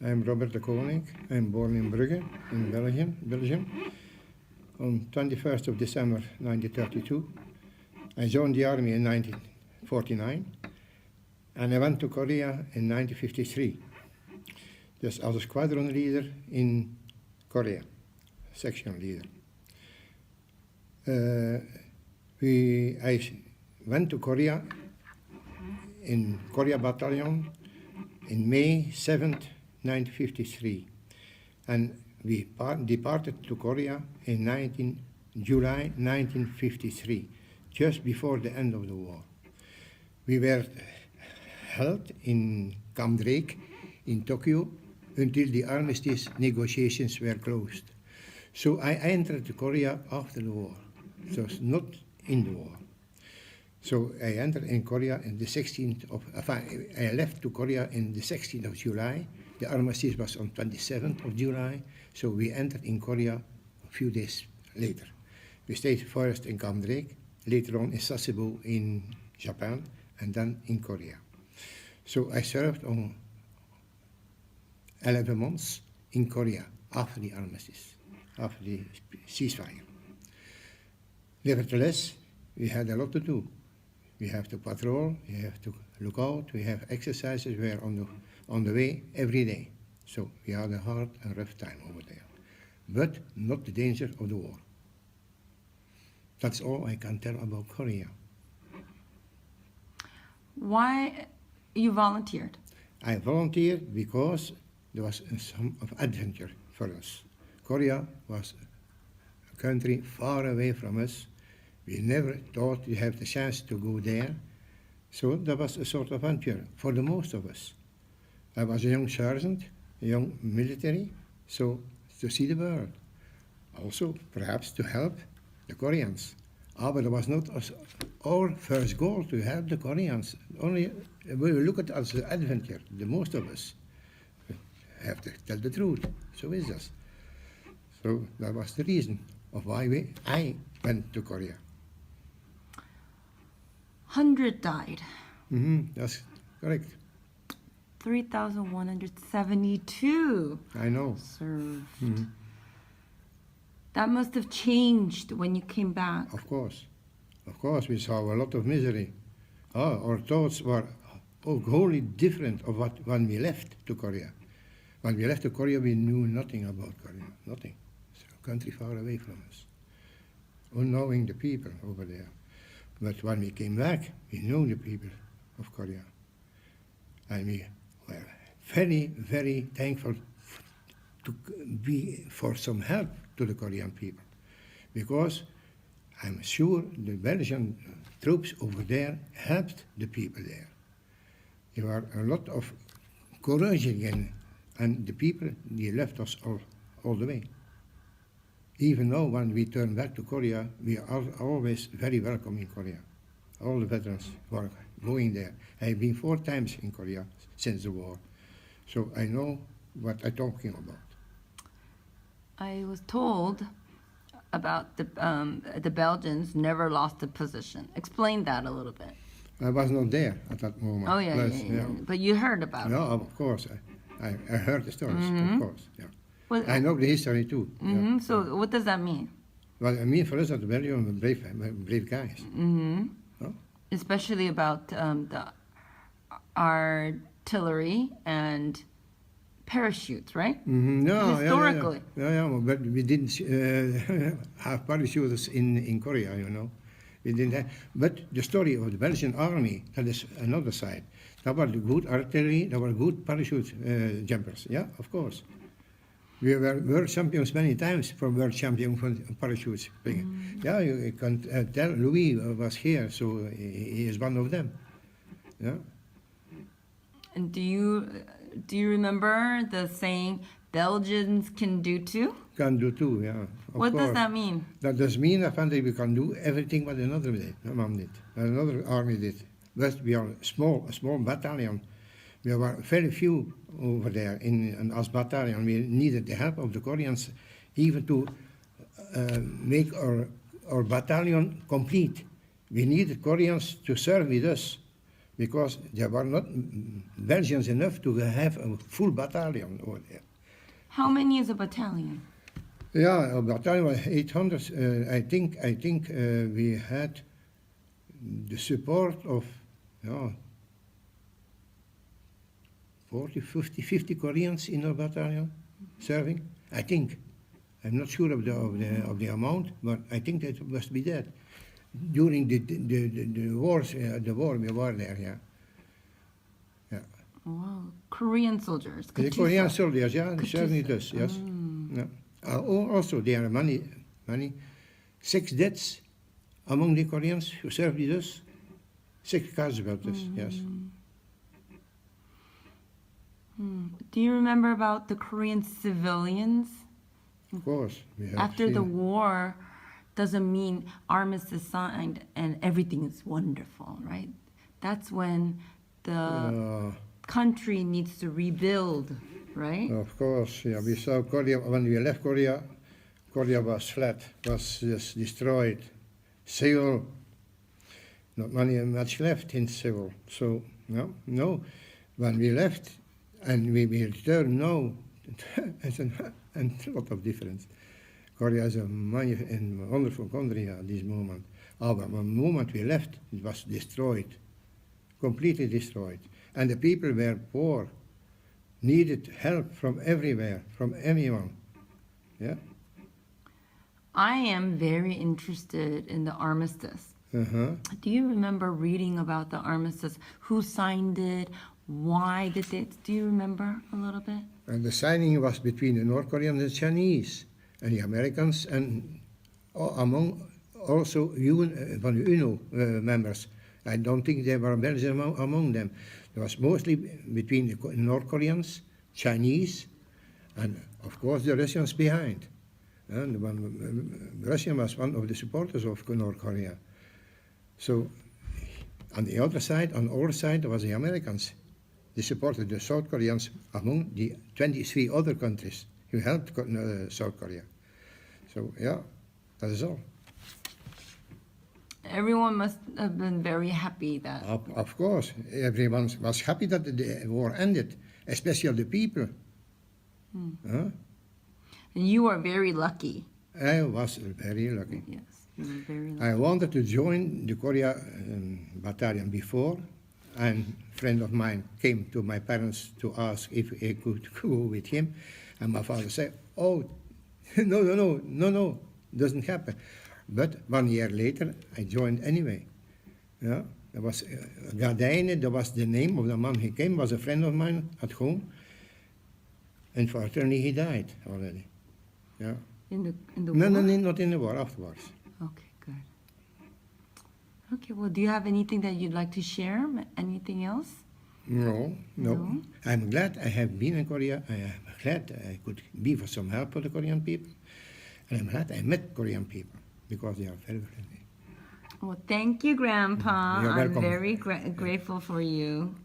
I'm Robert de Koning. I'm born in Brugge, in Belgium, on 21st of December 1932. I joined the army in 1949, and I went to Korea in 1953. Dus as a squadron leader in Korea, section leader. I went to Korea in Korea Battalion in May 7th, 1953, and we departed to Korea in July 1953, just before the end of the war. We were held in Camp Drake in Tokyo until the armistice negotiations were closed. So I entered Korea after the war, so not in the war. So I entered in Korea in the 16th of, I left to Korea in the 16th of July. The armistice was on 27th of July, so we entered in Korea a few days later. We stayed first in Camp Drake, later on in Sasebo in Japan, and then in Korea. So I served on 11 months in Korea after the armistice, after the ceasefire. Nevertheless, we had a lot to do. We have to patrol, we have to look out, we have exercises, we are on the way every day. So we had a hard and rough time over there. But not the danger of the war. That's all I can tell about Korea. Why you volunteered? I volunteered because there was some of adventure for us. Korea was a country far away from us. We never thought we have the chance to go there. So that was a sort of adventure for the most of us. I was a young sergeant, a young military, so to see the world. Also, perhaps to help the Koreans. But it was not our first goal to help the Koreans. Only we look at it as an adventure, the most of us. Have to tell the truth, so is this. So that was the reason of why I went to Korea. 100 died. That's correct. 3,172 I know. served. That must have changed when you came back. Of course, we saw a lot of misery. Our thoughts were wholly different of what when we left to Korea. When we left to Korea, we knew nothing about Korea, nothing. It's a country far away from us, unknowing the people over there. But when we came back, we knew the people of Korea. And we were very, very thankful for some help to the Korean people. Because I'm sure the Belgian troops over there helped the people there. There were a lot of courage again, and the people, they left us all the way. Even though when we turn back to Korea, we are always very welcome in Korea. All the veterans who are going there. I've been 4 times in Korea since the war, so I know what I'm talking about. I was told about the Belgians never lost a position. Explain that a little bit. I was not there at that moment. Oh, yeah. But you heard about it. No, of course. I heard the stories, of course. Yeah. Well, I know the history too. Yeah. So what does that mean? Well, I mean for us that the Belgians were brave guys. No? Especially about the artillery and parachutes, right? No, historically. Yeah, but we didn't have parachutes in Korea, you know. We didn't have, but the story of the Belgian army, that is another side. There were good artillery, there were good parachute jumpers, yeah, of course. We were world champions many times for world champion for parachutes. Yeah, you can tell Louis was here, so he is one of them. Yeah. And do you remember the saying, Belgians can do too? Can do too, yeah. What does that mean? That does mean that we can do everything what another did, another army did. But we are a small battalion. We were very few over there in as battalion. We needed the help of the Koreans even to make our battalion complete. We needed Koreans to serve with us. because there were not Belgians enough to have a full battalion over there. How many is a battalion? Yeah, a battalion was 800. I think we had the support of 40, 50 Koreans in our battalion serving. I think. I'm not sure of the amount, but I think that must be that. During the wars, the war we were there, yeah. Yeah. Wow, Korean soldiers. The Katyusha. Korean soldiers, yeah, they Katyusha. serving with us, yes. Yeah. Also, there are many 6 deaths among the Koreans who served with us. 6 casualties, yes. Do you remember about the Korean civilians? Of course. We have After the seen- war doesn't mean armistice signed and everything is wonderful, right? That's when the country needs to rebuild, right? Of course, yeah. We saw Korea, when we left Korea, Korea was flat, was just destroyed. Seoul, not much left in Seoul. So, no. When we left and we returned now, it's a lot of difference. Korea is a wonderful country at this moment. But the moment we left, it was destroyed, completely destroyed. And the people were poor, needed help from everywhere, from anyone. Yeah. I am very interested in the armistice. Do you remember reading about the armistice? Who signed it? Why did they? Do you remember a little bit? And the signing was between the North Koreans and the Chinese, and the Americans, and among also van the UNO members. I don't think there were Belgians among them. It was mostly between the North Koreans, Chinese, and of course the Russians behind. And Russia was one of the supporters of North Korea. So on the other side, on our side, was the Americans. They supported the South Koreans among the 23 other countries who helped South Korea. So yeah, that is all. Everyone must have been very happy that. Of course, everyone was happy that the war ended, especially the people. And you were very lucky. I was very lucky. Yes, you were very lucky. I wanted to join the Korea battalion before, and a friend of mine came to my parents to ask if I could go with him, and my father said, "Oh, no, doesn't happen." But 1 year later, I joined anyway. Yeah, there was Gardijnen, that was the name of the man who came, was a friend of mine at home. Unfortunately, he died already. Yeah. In the No, war? not in the war, afterwards. Okay, good. Okay, well, do you have anything that you'd like to share? Anything else? No. No? I'm glad I have been in Korea. I am glad I could be for some help for the Korean people. And I'm glad I met Korean people because they are very friendly. Well, thank you, Grandpa. You're welcome. I'm very grateful for you.